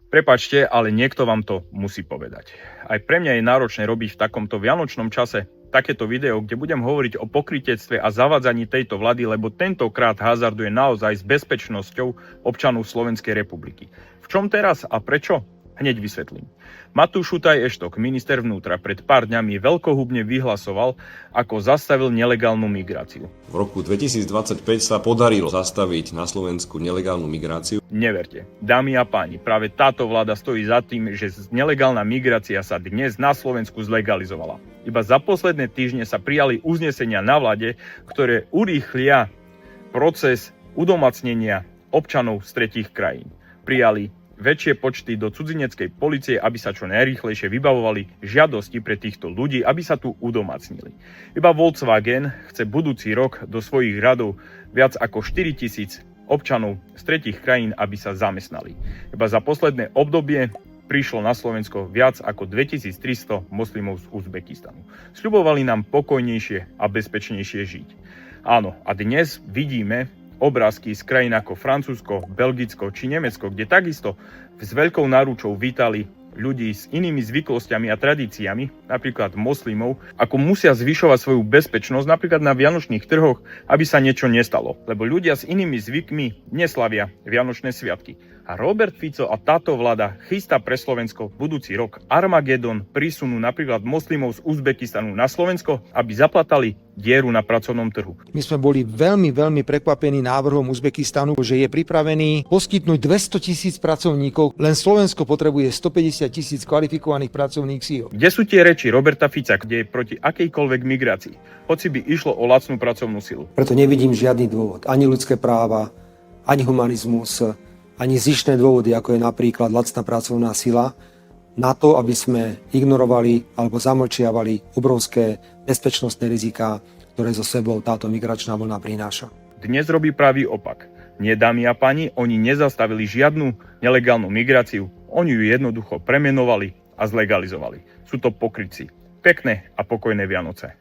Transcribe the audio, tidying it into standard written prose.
Prepáčte, ale niekto vám to musí povedať. Aj pre mňa je náročné robiť v takomto vianočnom čase takéto video, kde budem hovoriť o pokrytectve a zavádzaní tejto vlády, lebo tentokrát hazarduje naozaj s bezpečnosťou občanov Slovenskej republiky. V čom teraz a prečo? Hneď vysvetlím. Matúš Šutaj Eštok, minister vnútra, pred pár dňami veľkohubne vyhlasoval, ako zastavil nelegálnu migráciu. V roku 2025 sa podarilo zastaviť na Slovensku nelegálnu migráciu. Neverte, dámy a páni, práve táto vláda stojí za tým, že nelegálna migrácia sa dnes na Slovensku zlegalizovala. Iba za posledné týždne sa prijali uznesenia na vláde, ktoré urýchlia proces udomacnenia občanov z tretích krajín. Prijali väčšie počty do cudzineckej polície, aby sa čo najrýchlejšie vybavovali žiadosti pre týchto ľudí, aby sa tu udomacnili. Iba Volkswagen chce budúci rok do svojich radov viac ako 4 000 občanov z tretích krajín, aby sa zamestnali. Iba za posledné obdobie prišlo na Slovensko viac ako 2300 moslimov z Uzbekistanu. Sľubovali nám pokojnejšie a bezpečnejšie žiť. Áno, a dnes vidíme obrázky z krajín ako Francúzsko, Belgicko či Nemecko, kde takisto s veľkou náručou vítali ľudí s inými zvyklosťami a tradíciami, napríklad moslimov, ako musia zvyšovať svoju bezpečnosť napríklad na vianočných trhoch, aby sa niečo nestalo, lebo ľudia s inými zvykmi neslavia vianočné sviatky. A Robert Fico a táto vláda chystá pre Slovensko budúci rok Armagedon prísunu napríklad moslimov z Uzbekistanu na Slovensko, aby zaplatali dieru na pracovnom trhu. My sme boli veľmi prekvapení návrhom Uzbekistanu, že je pripravený poskytnúť 200 000 pracovníkov, len Slovensko potrebuje 150 000 kvalifikovaných pracovných síl. Kde sú tie reči Roberta Fica, kde je proti akejkoľvek migrácii, hoci by išlo o lacnú pracovnú silu? Preto nevidím žiadny dôvod, ani ľudské práva, ani humanizmus, ani zištné dôvody, ako je napríklad lacná pracovná sila, na to, aby sme ignorovali alebo zamlčiavali obrovské bezpečnostné riziká, ktoré so sebou táto migračná vlna prináša. Dnes robí pravý opak. Nie, dámy a páni, oni nezastavili žiadnu nelegálnu migráciu, oni ju jednoducho premenovali a zlegalizovali. Sú to pokrytci. Pekné a pokojné Vianoce.